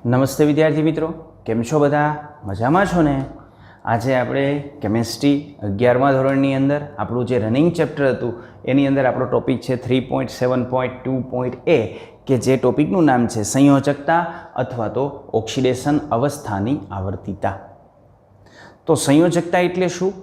નમસ્તે વિદ્યાર્થી મિત્રો, કેમ છો બધા? મજામાં છો ને? આજે આપણે કેમેસ્ટ્રી 11મા ધોરણની અંદર આપણું જે રનિંગ ચેપ્ટર હતું એની અંદર આપણો ટોપિક છે 3.7.2.a કે જે ટોપિકનું નામ છે સંયોજકતા અથવા તો ઓક્સિડેશન અવસ્થાની આવર્તિતા. તો સંયોજકતા એટલે શું,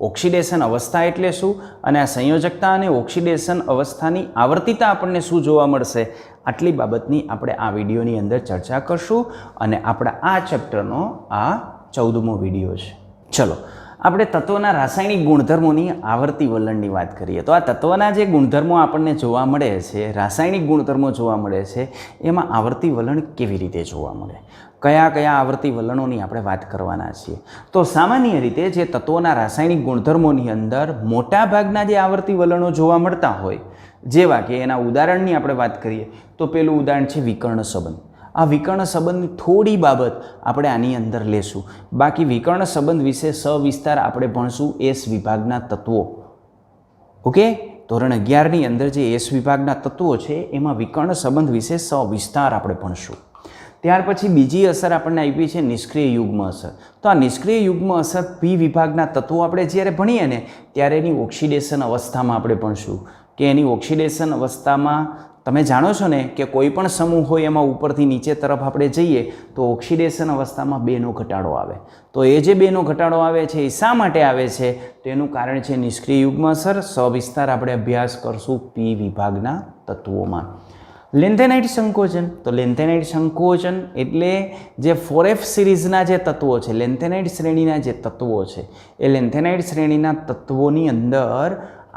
ઓક્સિડેશન અવસ્થા એટલે શું અને આ સંયોજકતા અને ઓક્સિડેશન અવસ્થાની આવર્તિતા આપણને શું જોવા મળશે, આટલી બાબતની આપણે આ વિડીયોની અંદર ચર્ચા કરશું અને આપણા આ ચેપ્ટરનો આ 14મો વિડીયો છે. ચલો આપણે તત્વના રાસાયણિક ગુણધર્મોની આવર્તી વલણની વાત કરીએ તો આ તત્વના જે ગુણધર્મો આપણને જોવા મળે છે, રાસાયણિક ગુણધર્મો જોવા મળે છે, એમાં આવર્તી વલણ કેવી રીતે જોવા મળે, કયા કયા આવર્તી વલણોની આપણે વાત કરવાના છીએ. તો સામાન્ય રીતે જે તત્વોના રાસાયણિક ગુણધર્મોની અંદર મોટાભાગના જે આવર્તી વલણો જોવા મળતા હોય, જેવા કે એના ઉદાહરણની આપણે વાત કરીએ તો પેલું ઉદાહરણ છે વિકર્ણ સંબંધ. આ વિકર્ણ સંબંધની થોડી બાબત આપણે આની અંદર લેશું. બાકી વિકર્ણ સંબંધ વિશે સવિસ્તાર આપણે ભણશું એસ વિભાગના તત્વો. ઓકે, ધોરણ 11ની અંદર જે એસ વિભાગના તત્વો છે એમાં વિકર્ણ સંબંધ વિશે સવિસ્તાર આપણે ભણશું. ત્યાર પછી બીજી અસર આપણને આપી છે નિષ્ક્રિય યુગ્મ અસર. તો આ નિષ્ક્રિય યુગ્મ અસર પી વિભાગના તત્વો આપણે જ્યારે ભણીએ ને ત્યારે એની ઓક્સિડેશન અવસ્થામાં આપણે ભણશું કે એની ઓક્સિડેશન અવસ્થામાં તમે જાણો છો ને કે કોઈ પણ સમૂહ હોય એમાં ઉપરથી નીચે તરફ આપણે જઈએ તો ઓક્સિડેશન અવસ્થામાં 2નો ઘટાડો આવે. તો એ જે 2નો ઘટાડો આવે છે એ શા માટે આવે છે તો એનું કારણ છે નિષ્ક્રિય યુગ્મ અસર. સવિસ્તાર આપણે અભ્યાસ કરશું પી વિભાગના તત્વોમાં. લેન્થેનાઇટ સંકોચન, તો લેન્થેનાઇટ સંકોચન એટલે જે 4F સિરીઝના જે તત્વો છે, લેન્થેનાઇટ શ્રેણીના જે તત્વો છે, એ લેન્થેનાઇટ શ્રેણીના તત્વોની અંદર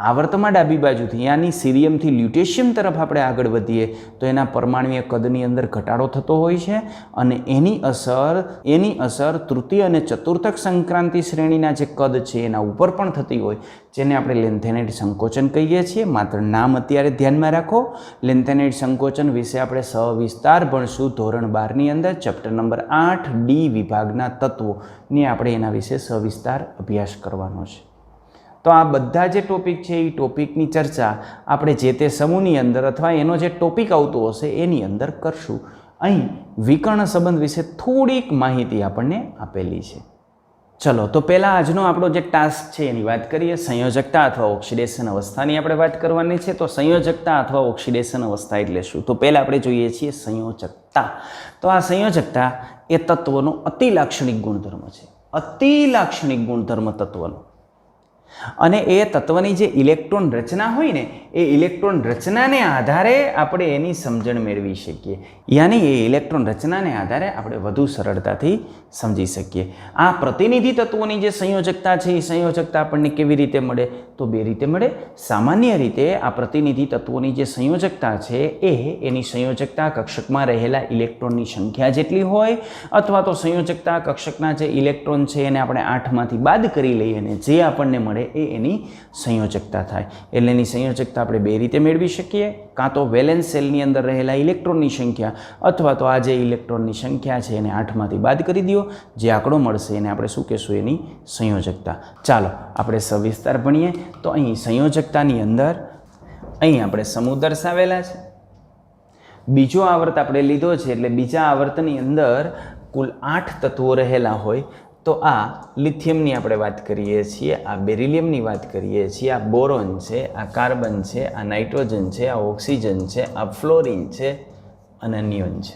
આવર્તમાં ડાબી બાજુથી યાની સીરિયમથી લ્યુટેશિયમ તરફ આપણે આગળ વધીએ તો એના પરમાણુય કદની અંદર ઘટાડો થતો હોય છે અને એની અસર તૃતીય અને ચતુર્થક સંક્રાંતિ શ્રેણીના જે કદ છે એના ઉપર પણ થતી હોય, જેને આપણે લેન્થેનાઇટ સંકોચન કહીએ છીએ. માત્ર નામ અત્યારે ધ્યાનમાં રાખો. લેન્થેનાઇટ સંકોચન વિશે આપણે સવિસ્તાર ભણશું ધોરણ 12ની અંદર ચેપ્ટર નંબર 8 ડી વિભાગના તત્વોની આપણે એના વિશે સવિસ્તાર અભ્યાસ કરવાનો છે. તો આ બધા જે ટોપિક છે એ ટોપિકની ચર્ચા આપણે જે તે સમૂહની અંદર અથવા એનો જે ટોપિક આવતો હશે એની અંદર કરશું. અહીં વિકર્ણ સંબંધ વિશે થોડીક માહિતી આપણને આપેલી છે. ચલો તો પહેલાં આજનો આપણો જે ટાસ્ક છે એની વાત કરીએ. સંયોજકતા અથવા ઓક્સિડેશન અવસ્થાની આપણે વાત કરવાની છે. તો સંયોજકતા અથવા ઓક્સિડેશન અવસ્થા એટલે શું? તો પહેલાં આપણે જોઈએ છીએ સંયોજકતા. તો આ સંયોજકતા એ તત્વનો અતિલાક્ષણિક ગુણધર્મ છે, અતિલાક્ષણિક ગુણધર્મ તત્વનો. અને એ તત્વની જે ઇલેક્ટ્રોન રચના હોય ને એ ઇલેક્ટ્રોન રચનાને આધારે આપણે એની સમજણ મેળવી શકીએ, યાની એ ઇલેક્ટ્રોન રચનાને આધારે આપણે વધુ સરળતાથી સમજી શકીએ. આ પ્રતિનિધિ તત્વોની જે સંયોજકતા છે એ સંયોજકતા આપણને કેવી રીતે મળે? તો 2 રીતે મળે. સામાન્ય રીતે આ પ્રતિનિધિ તત્વોની જે સંયોજકતા છે એ એની સંયોજકતા કક્ષકમાં રહેલા ઇલેક્ટ્રોનની સંખ્યા જેટલી હોય અથવા તો સંયોજકતા કક્ષકના જે ઇલેક્ટ્રોન છે એને આપણે 8માંથી બાદ કરી લઈએ અને જે આપણને મળે એ એની સંયોજકતા થાય. એટલે એની સંયોજકતા આપણે 2 રીતે મેળવી શકીએ. કાં તો વેલેન્સ સેલની અંદર રહેલા ઇલેક્ટ્રોનની સંખ્યા અથવા તો આ જે ઇલેક્ટ્રોનની સંખ્યા છે એને 8માંથી બાદ કરી દો, જે આંકડો મળશે એને આપણે શું કહેશું? એની સંયોજકતા. ચાલો આપણે સવિસ્તાર ભણીએ. તો અહીં સંયોજકતાની અંદર અહીં આપણે સમૂહ દર્શાવેલા છે. બીજો આવર્ત આપણે લીધો છે એટલે બીજા આવર્તની અંદર કુલ 8 તત્વો રહેલા હોય. તો આ લિથિયમની આપણે વાત કરીએ છીએ, આ બેરિલિયમની વાત કરીએ છીએ, આ બોરોન છે, આ કાર્બન છે, આ નાઇટ્રોજન છે, આ ઓક્સિજન છે, આ ફ્લોરિન છે અને નિયોન છે.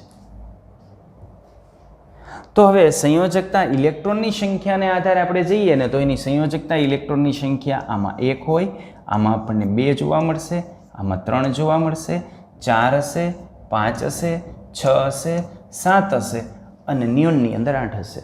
તો હવે સંયોજકતા ઇલેક્ટ્રોનની સંખ્યાને આધારે આપણે જઈએ ને તો એની સંયોજકતા ઇલેક્ટ્રોનની સંખ્યા આમાં 1 હોય, આમાં આપણને 2 જોવા મળશે, આમાં 3 જોવા મળશે, 4 હશે, 5 હશે, 6 હશે, 7 હશે અને નિયોનની અંદર 8 હશે.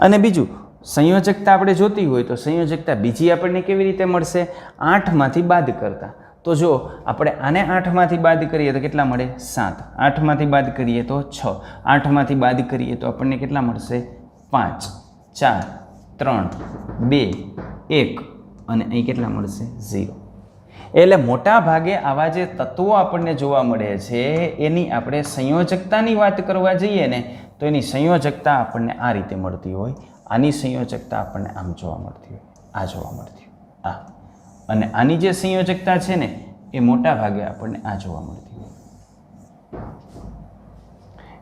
અને બીજું સંયોજકતા આપણે જોતી હોય તો સંયોજકતા બીજી આપણને કેવી રીતે મળશે? 8માંથી બાદ કરતા. તો જો આપણે આને 8માંથી બાદ કરીએ તો કેટલા મળે? 7. 8માંથી બાદ કરીએ તો 6. 8માંથી બાદ કરીએ તો આપણને કેટલા મળશે? 5, 4, 3, 2, 1 અને અહીં કેટલા મળશે? 0. એટલે મોટા ભાગે આવા જે તત્વો આપણને જોવા મળે છે એની આપણે સંયોજકતાની વાત કરવા જઈએ ને તો એની સંયોજકતા આપણને આ રીતે મળતી હોય, આની સંયોજકતા આપણને આમ જોવા મળતી હોય, આ જોવા મળતી હોય, આ. અને આની જે સંયોજકતા છે ને એ મોટા ભાગે આપણને આ જોવા મળતી હોય.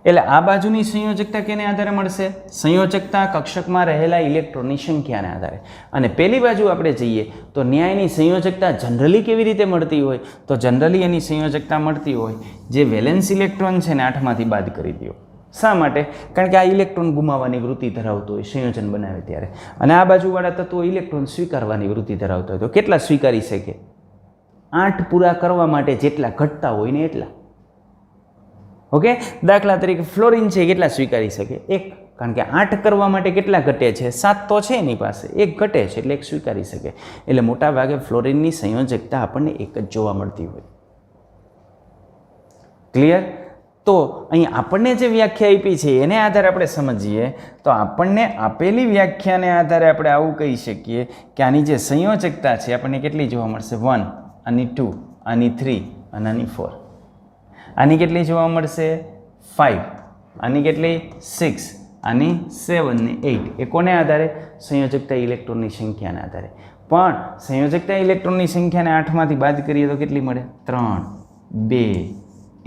એટલે આ બાજુની સંયોજકતા કેને આધારે મળશે? સંયોજકતા કક્ષકમાં રહેલા ઇલેક્ટ્રોનની સંખ્યાને આધારે. અને પેલી બાજુ આપણે જઈએ તો ન્યાયની સંયોજકતા જનરલી કેવી રીતે મળતી હોય? તો જનરલી એની સંયોજકતા મળતી હોય જે વેલેન્સ ઇલેક્ટ્રોન છે ને 8માંથી બાદ કરી દો. શા માટે? કારણ કે આ ઇલેક્ટ્રોન ગુમાવવાની વૃત્તિ ધરાવતો હોય સંયોજન બનાવે ત્યારે, અને આ બાજુવાળા તત્વો ઇલેક્ટ્રોન સ્વીકારવાની વૃત્તિ ધરાવતો હોય. તો કેટલા સ્વીકારી શકે? 8 પૂરા કરવા માટે જેટલા ઘટતા હોય ને એટલા. ઓકે, દાખલા તરીકે ફ્લોરિન છે, કેટલા સ્વીકારી શકે? 1. કારણ કે 8 કરવા માટે કેટલા ઘટે છે? 7 તો છે એની પાસે, 1 ઘટે છે એટલે 1 સ્વીકારી શકે. એટલે મોટા ભાગે ફ્લોરિનની સંયોજકતા આપણને 1 જ જોવા મળતી હોય. ક્લિયર? તો અહીં આપણને જે વ્યાખ્યા આપી છે એને આધારે આપણે સમજીએ તો આપણને આપેલી વ્યાખ્યાને આધારે આપણે આવું કહી શકીએ કે આની જે સંયોજકતા છે આપણને કેટલી જોવા મળશે? 1, આની 2, આની 3 અને આની 4. આની કેટલી જોવા મળશે? 5, આની કેટલી? 6, આની 7 ને 8. એ કોને આધારે? સંયોજકતા ઇલેક્ટ્રોનની સંખ્યાને આધારે. પણ સંયોજકતા ઇલેક્ટ્રોનની સંખ્યાને 8માંથી બાદ કરીએ તો કેટલી મળે? 3, 2,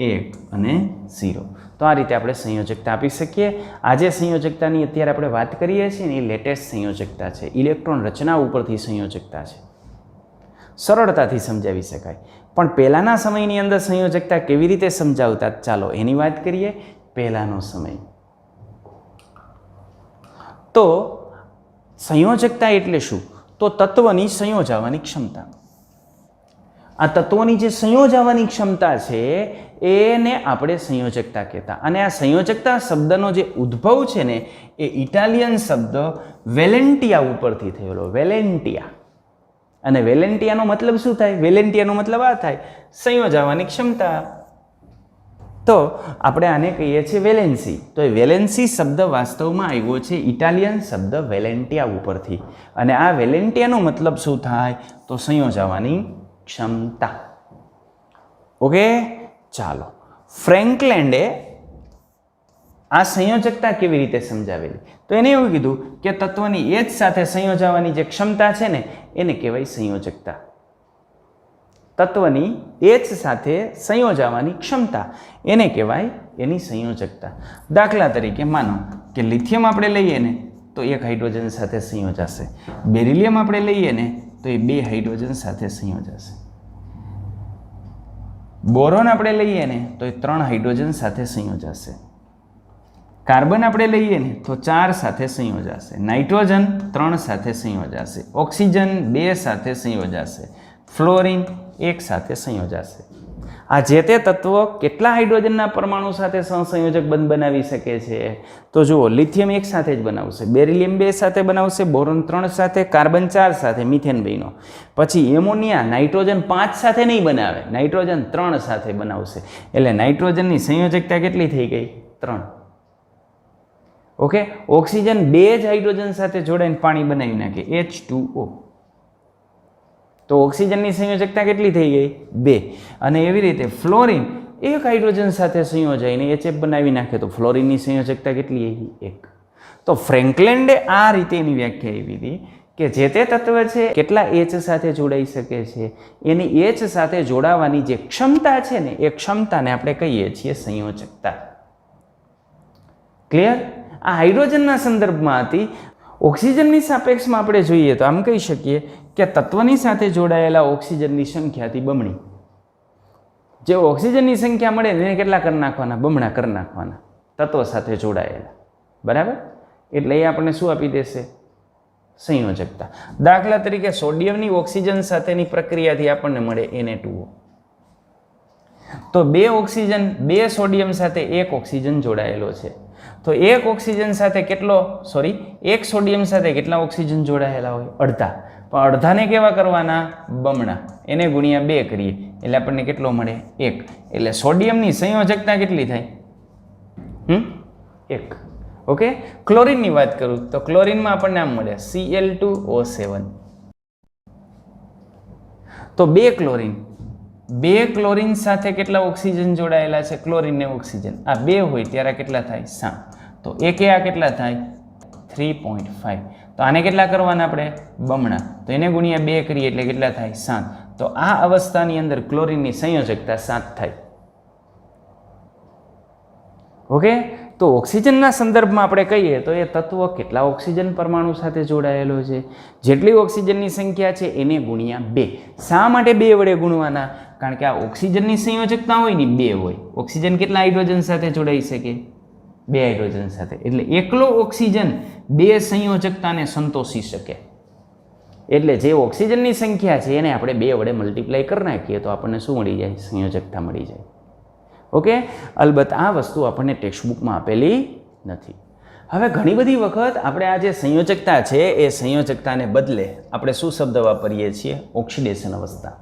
1 અને 0. તો આ રીતે આપણે સંયોજકતા આપી શકીએ. આ જે સંયોજકતાની અત્યારે આપણે વાત કરીએ છીએ ને એ લેટેસ્ટ સંયોજકતા છે, ઇલેક્ટ્રોન રચના ઉપરથી સંયોજકતા છે, સરળતાથી સમજાવી શકાય. પણ પહેલાંના સમયની અંદર સંયોજકતા કેવી રીતે સમજાવતા? ચાલો એની વાત કરીએ. પહેલાંનો સમય તો સંયોજકતા એટલે શું? તો તત્વની સંયોજાવાની ક્ષમતા. આ તત્વોની જે સંયોજાવાની ક્ષમતા છે એને આપણે સંયોજકતા કહેતા. અને આ સંયોજકતા શબ્દનો જે ઉદ્ભવ છે ને એ ઇટાલિયન શબ્દ વેલેન્ટિયા ઉપરથી થયેલો. વેલેન્ટિયા. અને વેલેન્ટિયાનો મતલબ શું થાય? વેલેન્ટિયાનો મતલબ આ થાય સંયોજાવાની ક્ષમતા. તો આપણે આને કહીએ છીએ વેલેન્સી. તો એ વેલેન્સી શબ્દ વાસ્તવમાં આવ્યો છે ઇટાલિયન શબ્દ વેલેન્ટિયા ઉપરથી. અને આ વેલેન્ટિયાનો મતલબ શું થાય? તો સંયોજાવાની ક્ષમતા. ઓકે, ચાલો. ફ્રેન્કલેન્ડે આ સંયોજકતા કેવી રીતે સમજાવેલી? તો એને એવું કીધું કે તત્વની એચ સાથે સંયોજાવાની જે ક્ષમતા છે ને એને કહેવાય સંયોજકતા. તત્વની એચ સાથે સંયોજાવાની ક્ષમતા એને કહેવાય એની સંયોજકતા. દાખલા તરીકે માનો કે લિથિયમ આપણે લઈએ ને તો 1 હાઇડ્રોજન સાથે સંયોજાશે. બેરિલિયમ આપણે લઈએ ને તો એ 2 હાઇડ્રોજન સાથે સંયોજાશે. બોરોન આપણે લઈએ ને તો એ 3 હાઇડ્રોજન સાથે સંયોજાશે. કાર્બન આપણે લઈએ ને તો 4 સાથે સંયોજાશે. નાઇટ્રોજન 3 સાથે સંયોજાશે. ઓક્સિજન 2 સાથે સંયોજાશે. ફ્લોરિન 1 સાથે સંયોજાશે. આ જે તે તત્વો કેટલા હાઇડ્રોજનના પરમાણુ સાથે સહસંયોજક બંધ બનાવી શકે છે? તો જુઓ, લિથિયમ 1 સાથે જ બનાવશે, બેરિલિયમ 2 સાથે બનાવશે, બોરોન 3 સાથે, કાર્બન 4 સાથે, મિથેન 2 નો. પછી એમોનિયા નાઇટ્રોજન 5 સાથે નહીં બનાવે, નાઇટ્રોજન 3 સાથે બનાવશે. એટલે નાઇટ્રોજનની સંયોજકતા કેટલી થઈ ગઈ? 3. ઓકે, ઓક્સિજન 2 જ હાઇડ્રોજન સાથે જોડાઈને પાણી બનાવી નાખે, H2O. તો ઓક્સિજનની સંયોજકતા કેટલી થઈ ગઈ? 2. અને એવી રીતે ફ્લોરિન 1 હાઇડ્રોજન સાથે સંયોજાઈને HF બનાવી નાખે તો ફ્લોરિનની સંયોજકતા કેટલી આવી? 1. તો ફ્રેન્કલેન્ડે આ રીતે એની વ્યાખ્યા આપી હતી કે જે તે તત્વ છે કેટલા H સાથે જોડાઈ શકે છે, એની H સાથે જોડાવાની જે ક્ષમતા છે ને એ ક્ષમતાને આપણે કહીએ છીએ સંયોજકતા. ક્લિયર? આ હાઇડ્રોજનના સંદર્ભમાં હતી. ઓક્સિજનની સાપેક્ષમાં આપણે જોઈએ તો આમ કહી શકીએ કે તત્વની સાથે જોડાયેલા ઓક્સિજનની સંખ્યાથી બમણી. જે ઓક્સિજનની સંખ્યા મળે એને કેટલા કરી નાખવાના? બમણા કરી નાખવાના તત્વ સાથે જોડાયેલા. બરાબર? એટલે એ આપણને શું આપી દેશે? સંયોજકતા. દાખલા તરીકે સોડિયમની ઓક્સિજન સાથેની પ્રક્રિયાથી આપણને મળે Na2O. તો 2 ઓક્સિજન 2 સોડિયમ સાથે 1 ઓક્સિજન જોડાયેલો છે. તો 1 ઓક્સિજન સાથે એક સોડિયમ સાથે કેટલા ઓક્સિજન જોડાયેલા હોય? અડધા. પણ અડધાને કેવા કરવાના? બમણા. એને ગુણ્યા 2 કરીએ એટલે આપણને કેટલો મળે? 1. એટલે સોડિયમની સંયોજકતા કેટલી થાય? 1. ઓકે. ક્લોરીનની વાત કરું તો ક્લોરીનમાં આપણને આમ મળે Cl2O7. તો 2 ક્લોરીન સાથે કેટલા ઓક્સિજન જોડાયેલા છે? ક્લોરીન ને ઓક્સિજન આ 2 હોય ત્યારે કેટલા થાય? 7. તો એકે આ કેટલા થાય? 3.5. તો આને કેટલા કરવાના આપણે? બમણા. તો એને ગુણ્યા 2 કરીએ એટલે કેટલા થાય? 7. તો આ અવસ્થાની અંદર ક્લોરીનની સંયોજકતા 7 થાય. ઓકે, તો ઓક્સિજનના સંદર્ભમાં આપણે કહીએ તો એ તત્વ કેટલા ઓક્સિજન પરમાણુ સાથે જોડાયેલો છે, જેટલી ઓક્સિજનની સંખ્યા છે એને ગુણ્યા 2. શા માટે 2 વડે ગુણવાના? કારણ કે આ ઓક્સિજનની સંયોજકતા હોય ને 2 હોય. ઓક્સિજન કેટલા હાઇડ્રોજન સાથે જોડાઈ શકે? 2 હાઇડ્રોજન સાથે. એટલે એકલો ઓક્સિજન 2 સંયોજકતાને સંતોષી શકે. એટલે જે ઓક્સિજનની સંખ્યા છે એને આપણે 2 વડે મલ્ટીપ્લાય કરી નાખીએ તો આપણને શું મળી જાય? સંયોજકતા મળી જાય. ઓકે, અલબત્ત આ વસ્તુ આપણને ટેક્સ્ટબુકમાં આપેલી નથી. હવે ઘણી બધી વખત આપણે આ જે સંયોજકતા છે એ સંયોજકતાને બદલે આપણે શું શબ્દ વાપરીએ છીએ? ઓક્સિડેશન અવસ્થા.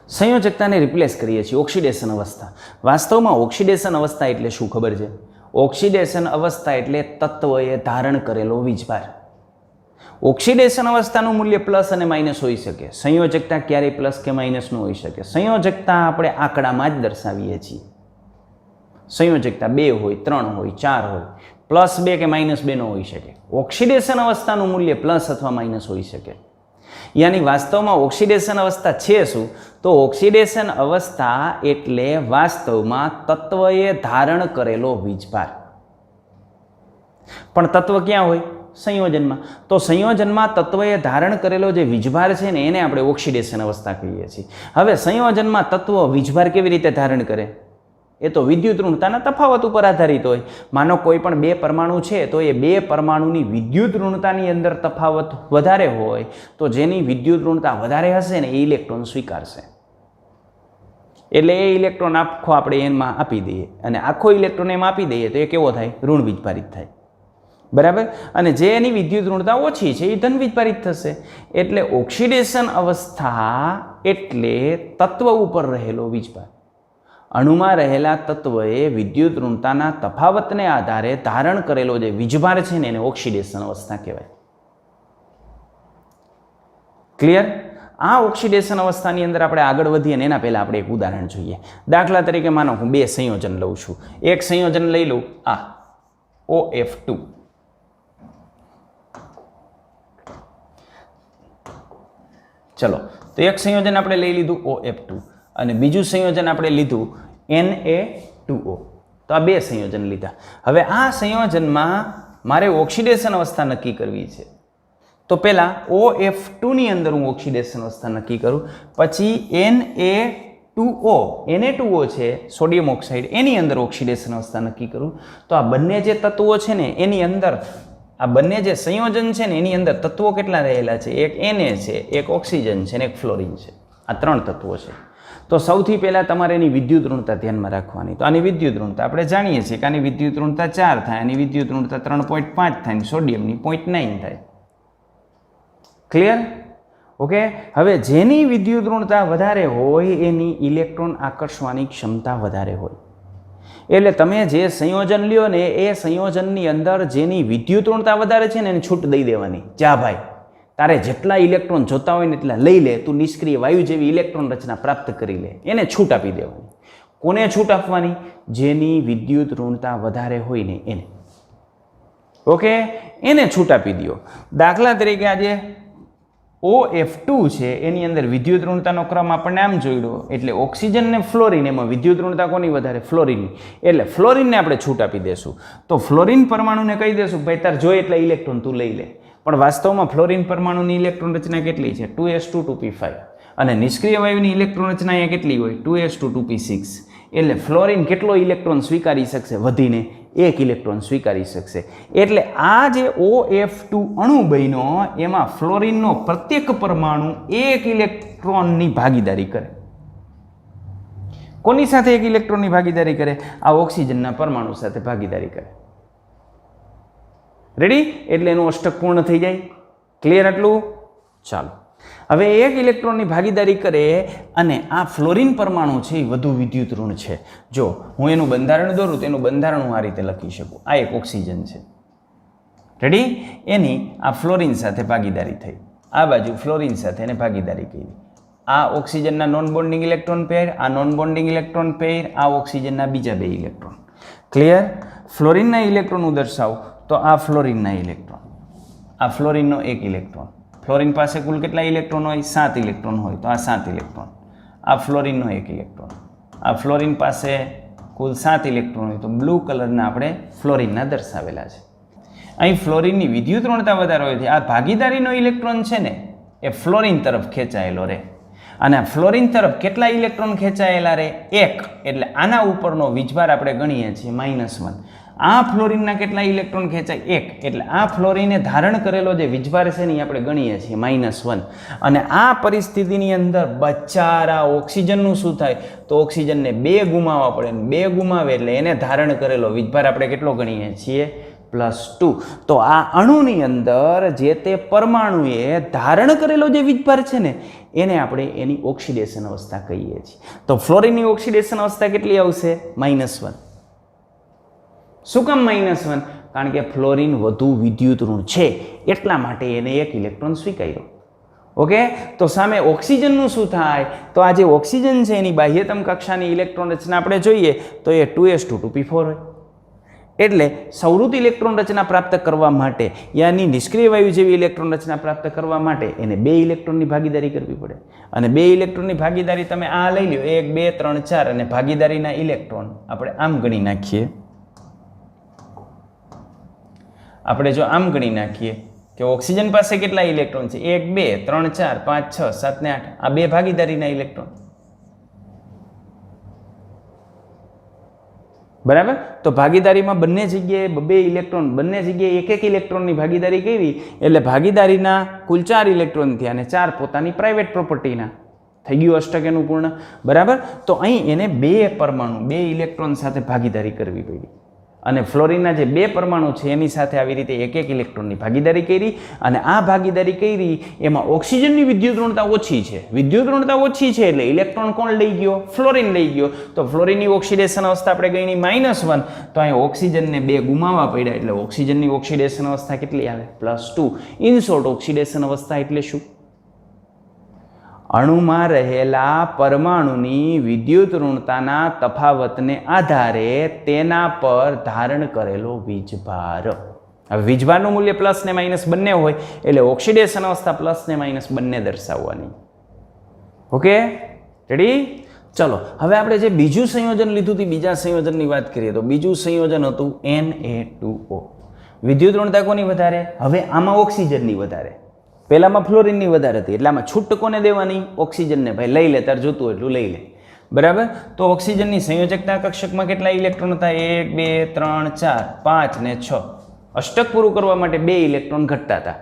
સંયોજકતાને રિપ્લેસ કરીએ છીએ ઓક્સિડેશન અવસ્થા. વાસ્તવમાં ઓક્સિડેશન અવસ્થા એટલે શું ખબર છે? ઓક્સિડેશન અવસ્થા એટલે તત્વએ ધારણ કરેલો વીજભાર. ઓક્સિડેશન અવસ્થાનું મૂલ્ય પ્લસ અને માઇનસ હોઈ શકે. સંયોજકતા ક્યારેય પ્લસ કે માઇનસનું હોઈ શકે. સંયોજકતા આપણે આંકડામાં જ દર્શાવીએ છીએ. સંયોજકતા 2 હોય, 3 હોય, 4 હોય, +2 કે -2 નો હોઈ શકે. ઓક્સિડેશન અવસ્થાનું મૂલ્ય પ્લસ અથવા માઇનસ હોઈ શકે. યાની વાસ્તવમાં ઓક્સિડેશન અવસ્થા છે શું? તો ઓક્સિડેશન અવસ્થા એટલે વાસ્તવમાં તત્વએ ધારણ કરેલો વીજભાર. પણ તત્વ ક્યાં હોય? સંયોજનમાં. તો સંયોજનમાં તત્વએ ધારણ કરેલો જે વીજભાર છે ને એને આપણે ઓક્સિડેશન અવસ્થા કહીએ છીએ. હવે સંયોજનમાં તત્વ વીજભાર કેવી રીતે ધારણ કરે? એ તો વિદ્યુત ઋણતાના તફાવત ઉપર આધારિત હોય. માનો કોઈ પણ 2 પરમાણુ છે તો એ 2 પરમાણુની વિદ્યુત ઋણતાની અંદર તફાવત વધારે હોય તો જેની વિદ્યુત ઋણતા વધારે હશે ને એ ઇલેક્ટ્રોન સ્વીકારશે. એટલે એ ઇલેક્ટ્રોન આખો આપણે એમાં આપી દઈએ અને આખો ઇલેક્ટ્રોન એમાં આપી દઈએ તો એ કેવો થાય? ઋણ વીજભારિત થાય. બરાબર. અને જે એની વિદ્યુત ઋણતા ઓછી છે એ ધન વીજભારિત થશે. એટલે ઓક્સિડેશન અવસ્થા એટલે તત્વ ઉપર રહેલો વીજભાર. અણુમાં રહેલા તત્વએ વિદ્યુત ઋણતાના તફાવતને આધારે ધારણ કરેલો જે વીજભાર છે ને એને ઓક્સિડેશન અવસ્થા કહેવાય. ક્લિયર? આ ઓક્સિડેશન અવસ્થાની અંદર આપણે આગળ વધીએ અને એના પહેલાં આપણે એક ઉદાહરણ જોઈએ. દાખલા તરીકે માનો હું 2 સંયોજન લઉં છું. એક સંયોજન લઈ લઉં આ OF2. ચલો, તો એક સંયોજન આપણે લઈ લીધું OF2 અને બીજું સંયોજન આપણે લીધું Na2O. તો આ 2 સંયોજન લીધા. હવે આ સંયોજનમાં મારે ઓક્સિડેશન અવસ્થા નક્કી કરવી છે. તો પહેલાં OF2 ની અંદર હું ઓક્સિડેશન અવસ્થા નક્કી કરું, પછી Na2O છે સોડિયમ ઓક્સાઇડ, એની અંદર ઓક્સિડેશન અવસ્થા નક્કી કરું. તો આ બંને જે તત્વો છે ને એની અંદર આ બંને જે સંયોજન છે ને એની અંદર તત્વો કેટલા રહેલા છે? એક Na છે, એક ઓક્સિજન છે અને એક ફ્લોરિન છે. આ 3 તત્વો છે. તો સૌથી પહેલાં તમારે એની વિદ્યુત ઋણતા ધ્યાનમાં રાખવાની. તો આની વિદ્યુત ઋણતા આપણે જાણીએ છીએ કે આની વિદ્યુત ઋણતા 4 થાય, આની વિદ્યુત ઋણતા 3.5 થાય, સોડિયમની 0.9 થાય. ક્લિયર? ઓકે. હવે જેની વિદ્યુત ઋણતા વધારે હોય એની ઇલેક્ટ્રોન આકર્ષવાની ક્ષમતા વધારે હોય. એટલે તમે જે સંયોજન લ્યો ને એ સંયોજનની અંદર જેની વિદ્યુત ઋણતા વધારે છે ને એને છૂટ દઈ દેવાની. જા ભાઈ, તારે જેટલા ઇલેક્ટ્રોન જોતા હોય ને એટલા લઈ લે, તું નિષ્ક્રિય વાયુ જેવી ઇલેક્ટ્રોન રચના પ્રાપ્ત કરી લે. એને છૂટ આપી દેવાની. કોને છૂટ આપવાની? જેની વિદ્યુત ઋણતા વધારે હોય ને એને. ઓકે, એને છૂટ આપી દો. દાખલા તરીકે આજે OF2 છે એની અંદર વિદ્યુત ઋણતાનો ક્રમ આપણને આમ જોઈડો. એટલે ઓક્સિજન ને ફ્લોરિન એમાં વિદ્યુત ઋણતા કોની વધારે? ફ્લોરિનની. એટલે ફ્લોરિનને આપણે છૂટ આપી દેશું. તો ફ્લોરિન પરમાણુને કહી દેશું ભાઈ તાર જોઈએ એટલા ઇલેક્ટ્રોન તું લઈ લે. પણ વાસ્તવમાં ફ્લોરિન પરમાણુની ઇલેક્ટ્રોન રચના કેટલી છે? 2s2 2p5. અને નિષ્ક્રિય વાયુની ઇલેક્ટ્રોન રચના અહીંયા કેટલી હોય? 2s2 2p6. એટલે ફ્લોરિન કેટલો ઇલેક્ટ્રોન સ્વીકારી શકશે? વધીને 1 ઇલેક્ટ્રોન સ્વીકારી શકશે. એટલે આ જે OF2 અણુ બન્યો એમાં ફ્લોરિનનો પ્રત્યેક પરમાણુ 1 ઇલેક્ટ્રોનની ભાગીદારી કરે. કોની સાથે 1 ઇલેક્ટ્રોનની ભાગીદારી કરે? આ ઓક્સિજનના પરમાણુ સાથે ભાગીદારી કરે. રેડી? એટલે એનું અષ્ટક પૂર્ણ થઈ જાય. ક્લિયર આટલું? ચાલો, હવે 1 ઇલેક્ટ્રોનની ભાગીદારી કરે અને આ ફ્લોરિન પરમાણુ છે એ વધુ વિદ્યુત ઋણ છે. જો હું એનું બંધારણ દોરું તો એનું બંધારણ હું આ રીતે લખી શકું. આ એક ઓક્સિજન છે. રેડી? એની આ ફ્લોરિન સાથે ભાગીદારી થઈ. આ બાજુ ફ્લોરિન સાથે એને ભાગીદારી કરી. આ ઓક્સિજનના નોન બોન્ડિંગ ઇલેક્ટ્રોન પેર, આ નોન બોન્ડિંગ ઇલેક્ટ્રોન પેર, આ ઓક્સિજનના બીજા 2 ઇલેક્ટ્રોન. ક્લિયર? ફ્લોરિનના ઇલેક્ટ્રોન હું દર્શાવું તો આ ફ્લોરિનના ઇલેક્ટ્રોન, આ ફ્લોરિનનો 1 ઇલેક્ટ્રોન. ફ્લોરિન પાસે કુલ કેટલા ઇલેક્ટ્રોન હોય? 7 ઇલેક્ટ્રોન હોય. તો આ 7 ઇલેક્ટ્રોન. આ ફ્લોરિનનો 1 ઇલેક્ટ્રોન. આ ફ્લોરિન પાસે કુલ 7 ઇલેક્ટ્રોન હોય તો બ્લુ કલરના આપણે ફ્લોરિનના દર્શાવેલા છે. અહીં ફ્લોરિનની વિદ્યુત ઋણતા વધારે હોય છે. આ ભાગીદારીનો ઇલેક્ટ્રોન છે ને એ ફ્લોરિન તરફ ખેંચાયેલો રહે અને ફ્લોરિન તરફ કેટલા ઇલેક્ટ્રોન ખેંચાયેલા રહે? 1. એટલે આના ઉપરનો વીજભાર આપણે ગણીએ છીએ -1. આ ફ્લોરિનના કેટલા ઇલેક્ટ્રોન ખેંચાય? 1. એટલે આ ફ્લોરિને ધારણ કરેલો જે વીજભાર છે ને એ આપણે ગણીએ છીએ -1. અને આ પરિસ્થિતિની અંદર બચારા ઓક્સિજનનું શું થાય? તો ઓક્સિજનને 2 ગુમાવવા પડે ને 2 ગુમાવે એટલે એને ધારણ કરેલો વીજભાર આપણે કેટલો ગણીએ છીએ? +2. તો આ અણુની અંદર જે તે પરમાણુએ ધારણ કરેલો જે વીજભાર છે ને એને આપણે એની ઓક્સિડેશન અવસ્થા કહીએ છીએ. તો ફ્લોરિનની ઓક્સિડેશન અવસ્થા કેટલી આવશે? -1. શું કામ -1? કારણ કે ફ્લોરિન વધુ વિદ્યુત ઋણ છે એટલા માટે એને 1 ઇલેક્ટ્રોન સ્વીકાર્યો. ઓકે, તો સામે ઓક્સિજનનું શું થાય? તો આ જે ઓક્સિજન છે એની બાહ્યતમ કક્ષાની ઇલેક્ટ્રોન રચના આપણે જોઈએ તો એ 2s2 2p4 હોય. એટલે સૌરુત ઇલેક્ટ્રોન રચના પ્રાપ્ત કરવા માટે યાની નિષ્ક્રિય વાયુ જેવી ઇલેક્ટ્રોન રચના પ્રાપ્ત કરવા માટે એને 2 ઇલેક્ટ્રોનની ભાગીદારી કરવી પડે. અને 2 ઇલેક્ટ્રોનની ભાગીદારી તમે આ લઈ લો 1 2 3 4 અને ભાગીદારીના ઇલેક્ટ્રોન આપણે આમ ગણી નાખીએ. આપણે જો આમ ગણી નાખીએ કે ઓક્સિજન પાસે કેટલા ઇલેક્ટ્રોન છે? 1 2 3 4 5 6 7 ને 8. આ 2 ભાગીદારીના ઇલેક્ટ્રોન. બરાબર. તો ભાગીદારીમાં બંને જગ્યાએ 2 ઇલેક્ટ્રોન, બંને જગ્યાએ 1 ઇલેક્ટ્રોનની ભાગીદારી કરી એટલે ભાગીદારીના કુલ 4 ઇલેક્ટ્રોન થયા અને 4 પોતાની પ્રાઇવેટ પ્રોપર્ટીના. થઈ ગયું અષ્ટક એનું પૂર્ણ. બરાબર. તો અહીં એને 2 પરમાણુ 2 ઇલેક્ટ્રોન સાથે ભાગીદારી કરવી પડી અને ફ્લોરિનના જે 2 પરમાણુ છે એની સાથે આવી રીતે 1 ઇલેક્ટ્રોનની ભાગીદારી કરી અને આ ભાગીદારી કરી એમાં ઓક્સિજનની વિદ્યુત ઋણતા ઓછી છે. વિદ્યુત ઋણતા ઓછી છે એટલે ઇલેક્ટ્રોન કોણ લઈ ગયો? ફ્લોરિન લઈ ગયો. તો ફ્લોરિનની ઓક્સિડેશન અવસ્થા આપણે ગણી -1. તો અહીં ઓક્સિજનને 2 ગુમાવવા પડ્યા એટલે ઓક્સિજનની ઓક્સિડેશન અવસ્થા કેટલી આવે? +2. ઇન શોર્ટ ઓક્સિડેશન અવસ્થા એટલે શું? અણુમાં રહેલા પરમાણુની વિદ્યુત ઋણતાના તફાવતને આધારે તેના પર ધારણ કરેલો વીજભાર. હવે વીજભારનું મૂલ્ય પ્લસ ને માઇનસ બંને હોય એટલે ઓક્સિડેશન અવસ્થા પ્લસ ને માઇનસ બંને દર્શાવવાની. Okay, ready? ચલો હવે આપણે જે બીજું સંયોજન લીધું હતું બીજા સંયોજનની વાત કરીએ તો બીજું સંયોજન હતું Na2O. વિદ્યુત ઋણતા કોની વધારે? હવે આમાં ઓક્સિજનની વધારે. પહેલામાં ફ્લોરિનની વધારે હતી એટલે આમાં છૂટ કોને દેવાની? ઓક્સિજનને. ભાઈ લઈ લે, તાર જોતું એટલું લઈ લે. બરાબર. તો ઓક્સિજનની સંયોજકતા કક્ષકમાં કેટલા ઇલેક્ટ્રોન હતા? 1 2 3 4 5 ને 6. અષ્ટક પૂરું કરવા માટે 2 ઇલેક્ટ્રોન ઘટતા હતા.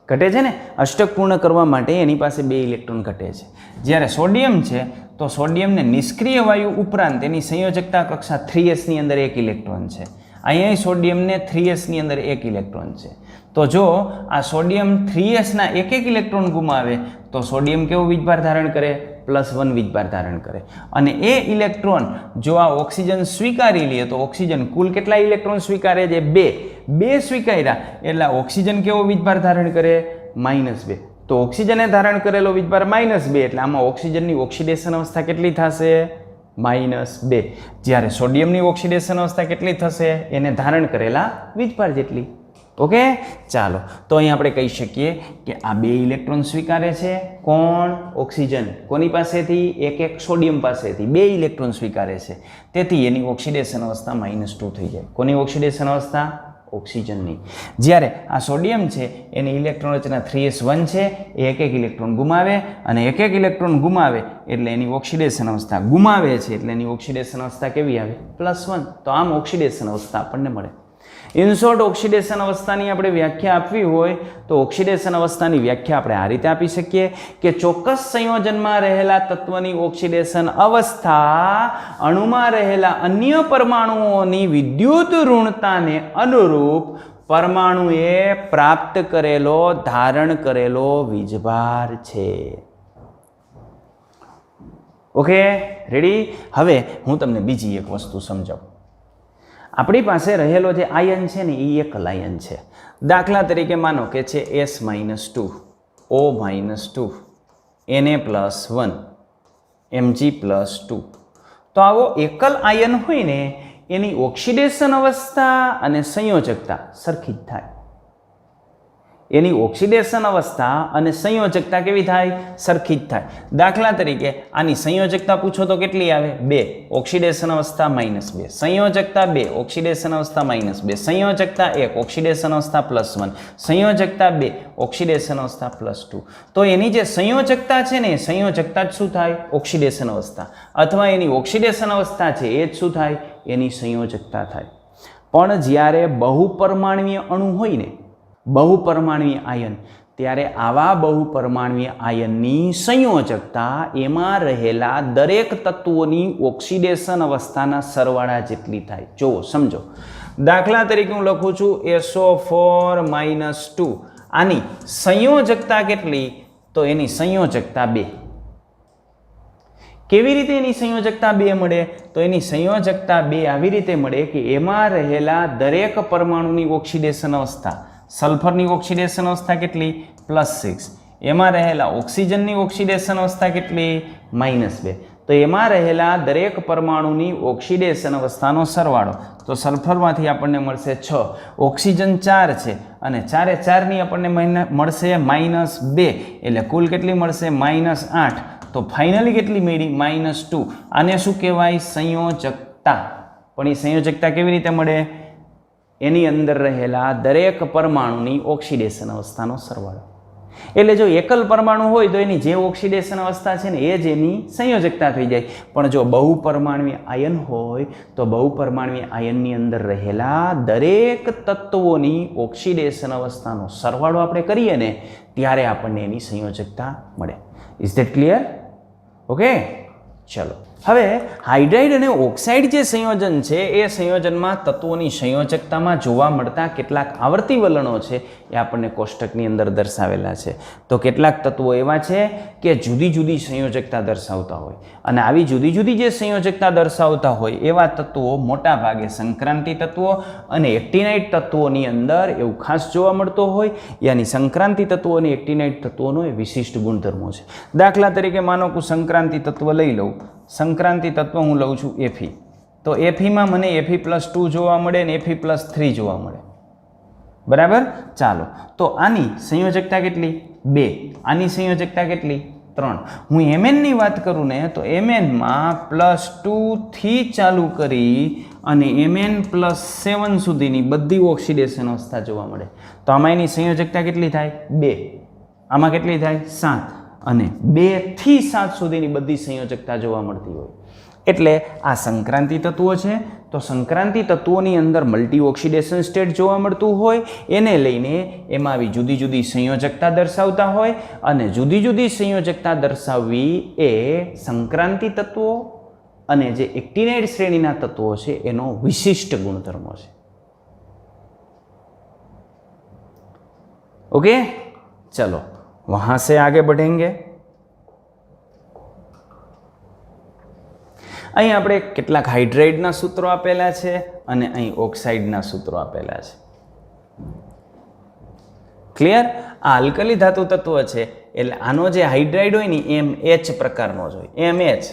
ઘટે છે ને? અષ્ટક પૂર્ણ કરવા માટે એની પાસે 2 ઇલેક્ટ્રોન ઘટે છે. જ્યારે સોડિયમ છે તો સોડિયમને નિષ્ક્રિય વાયુ ઉપરાંત એની સંયોજકતા કક્ષા 3s ની અંદર 1 ઇલેક્ટ્રોન છે. અહીંયા સોડિયમને 3s ની અંદર 1 ઇલેક્ટ્રોન છે. તો જો આ સોડિયમ 3s ના 1 ઇલેક્ટ્રોન ગુમાવે તો સોડિયમ કેવો વીજભાર ધારણ કરે? +1 વીજભાર ધારણ કરે. અને એ ઇલેક્ટ્રોન જો આ ઓક્સિજન સ્વીકારી લે તો ઓક્સિજન કુલ કેટલા ઇલેક્ટ્રોન સ્વીકારે છે? 2 સ્વીકાર્યા એટલે ઓક્સિજન કેવો વીજભાર ધારણ કરે? -2. તો ઓક્સિજને ધારણ કરેલો વીજભાર -2 એટલે આમાં ઓક્સિજનની ઓક્સિડેશન અવસ્થા કેટલી થશે? -2. જ્યારે સોડિયમની ઓક્સિડેશન અવસ્થા કેટલી થશે? એને ધારણ કરેલા વીજભાર જેટલી. ઓકે, ચાલો તો અહીં આપણે કહી શકીએ કે આ 2 ઇલેક્ટ્રોન સ્વીકારે છે. કોણ? ઓક્સિજન. કોની પાસેથી? 1 સોડિયમ પાસેથી 2 ઇલેક્ટ્રોન સ્વીકારે છે. તેથી એની ઓક્સિડેશન અવસ્થા -2 થઈ જાય. કોની ઓક્સિડેશન અવસ્થા? ઓક્સિજનની. જ્યારે આ સોડિયમ છે એની ઇલેક્ટ્રોન રચના 3s1 છે એ 1 ઇલેક્ટ્રોન ગુમાવે અને 1 ઇલેક્ટ્રોન ગુમાવે એટલે એની ઓક્સિડેશન અવસ્થા ગુમાવે છે એટલે એની ઓક્સિડેશન અવસ્થા કેવી આવે? +1. તો આમ ઓક્સિડેશન અવસ્થા આપણને મળે. ઇન શોર્ટ ઓક્સિડેશન અવસ્થાની આપણે વ્યાખ્યા આપવી હોય તો ઓક્સિડેશન અવસ્થાની વ્યાખ્યા આપણે આ રીતે આપી શકીએ કે ચોક્કસ સંયોજનમાં રહેલા તત્વની ઓક્સિડેશન અવસ્થા અણુમાં રહેલા અન્ય પરમાણુઓની વિદ્યુત ઋણતાને અનુરૂપ પરમાણુએ પ્રાપ્ત કરેલો ધારણ કરેલો વીજભાર છે. Okay, ready? હવે હું તમને બીજી એક વસ્તુ સમજાવું. આપણી પાસે રહેલો જે આયન છે ને એ એકલ આયન છે. દાખલા તરીકે માનો કે છે S-2, O-2, Na+1, Mg+2. તો આવો એકલ આયન હોય ને એની ઓક્સિડેશન અવસ્થા અને સંયોજકતા સરખી જ થાય. એની ઓક્સિડેશન અવસ્થા અને સંયોજકતા કેવી થાય? સરખી જ થાય. દાખલા તરીકે આની સંયોજકતા પૂછો તો કેટલી આવે? 2. ઓક્સિડેશન અવસ્થા -2, સંયોજકતા 2, ઓક્સિડેશન અવસ્થા -2, સંયોજકતા 1, ઓક્સિડેશન અવસ્થા +1, સંયોજકતા 2, ઓક્સિડેશન અવસ્થા +2. તો એની જે સંયોજકતા છે ને, સંયોજકતા જ શું થાય? ઓક્સિડેશન અવસ્થા. અથવા એની ઓક્સિડેશન અવસ્થા છે એ જ શું થાય? એની સંયોજકતા થાય. પણ જ્યારે બહુપરમાણવીય અણુ હોય ને, બહુપરમાણવીય આયન, ત્યારે આવા બહુપરમાણવીય આયનની સંયોજકતા એમાં રહેલા દરેક તત્વોની ઓક્સિડેશન અવસ્થાના સરવાળા જેટલી થાય. જુઓ, સમજો. દાખલા તરીકે હું લખું છું SO4 - 2. આની સંયોજકતા કેટલી? તો એની સંયોજકતા 2. કેવી રીતે એની સંયોજકતા 2 મળે? તો એની સંયોજકતા 2 આવી રીતે મળે કે એમાં રહેલા દરેક પરમાણુની ઓક્સિડેશન અવસ્થા, સલ્ફરની ઓક્સિડેશન અવસ્થા કેટલી? +6. એમાં રહેલા ઓક્સિજનની ઓક્સિડેશન અવસ્થા કેટલી? -2. તો એમાં રહેલા દરેક પરમાણુની ઓક્સિડેશન અવસ્થાનો સરવાળો, તો સલ્ફરમાંથી આપણને મળશે 6, ઓક્સિજન 4 છે અને 4 એ 4ની આપણને મળશે -2, એટલે કુલ કેટલી મળશે? -8. તો ફાઇનલી કેટલી મળી? -2. આને શું કહેવાય? સંયોજકતા. પણ એ સંયોજકતા કેવી રીતે મળે? એની અંદર રહેલા દરેક પરમાણુની ઓક્સિડેશન અવસ્થાનો સરવાળો. એટલે જો એકલ પરમાણુ હોય તો એની જે ઓક્સિડેશન અવસ્થા છે ને એ જ એની સંયોજકતા થઈ જાય. પણ જો બહુપરમાણવીય આયન હોય તો બહુપરમાણવીય આયનની અંદર રહેલા દરેક તત્વોની ઓક્સિડેશન અવસ્થાનો સરવાળો આપણે કરીએ ને ત્યારે આપણને એની સંયોજકતા મળે. Is that clear? ઓકે, ચલો. હવે હાઇડ્રાઇડ અને ઓક્સાઇડ જે સંયોજન છે એ સંયોજનમાં તત્વોની સંયોજકતામાં જોવા મળતા કેટલાક આવર્તી વલણો છે એ આપણને કોષ્ટકની અંદર દર્શાવેલા છે. તો કેટલાક તત્વો એવા છે કે જુદી જુદી સંયોજકતા દર્શાવતા હોય, અને આવી જુદી જુદી જે સંયોજકતા દર્શાવતા હોય એવા તત્વો મોટા ભાગે સંક્રાંતિ તત્વો અને એક્ટિનાઇટ તત્વોની અંદર એવું ખાસ જોવા મળતો હોય. યાની સંક્રાંતિ તત્વો અને એક્ટિનાઇટ તત્વોનો એ વિશિષ્ટ ગુણધર્મો છે. દાખલા તરીકે માનો કે સંક્રાંતિ તત્વ લઈ લઉં. સંક્રાંતિ તત્વ હું લઉં છું Fe. તો Feમાં મને Fe+2 જોવા મળે ને Fe+3 જોવા મળે. બરાબર? ચાલો, તો આની સંયોજકતા કેટલી? 2. આની સંયોજકતા કેટલી? 3. હું Mn ની વાત કરું ને તો Mn માં +2 થી ચાલુ કરી અને Mn+7 સુધીની બધી ઓક્સિડેશન અવસ્થા જોવા મળે. તો આમાં એની સંયોજકતા કેટલી થાય? 2. આમાં કેટલી થાય? 7. અને 2 થી 7 સુધીની બધી સંયોજકતા જોવા મળતી હોય. એટલે આ સંક્રાંતિ તત્વો છે. તો સંક્રાંતિ તત્વોની અંદર મલ્ટી ઓક્સિડેશન સ્ટેટ જોવા મળતું હોય, એને લઈને એમાં આવી જુદી જુદી સંયોજકતા દર્શાવતા હોય, અને જુદી જુદી સંયોજકતા દર્શાવવી એ સંક્રાંતિ તત્વો અને જે એક્ટિનાઇડ શ્રેણીના તત્વો છે એનો વિશિષ્ટ ગુણધર્મો છે. ओके, चलो वहां से आगे बढ़ेंगे. અહીં આપણે કેટલાક હાઇડ્રાઇડના સૂત્રો આપેલા છે અને અહીં ઓક્સાઇડના સૂત્રો આપેલા છે. ક્લિયર? આ આલ્કલી ધાતુ તત્વ છે એટલે આનો જે હાઇડ્રાઇડ હોય ને એમ H પ્રકારનો જ હોય. MH,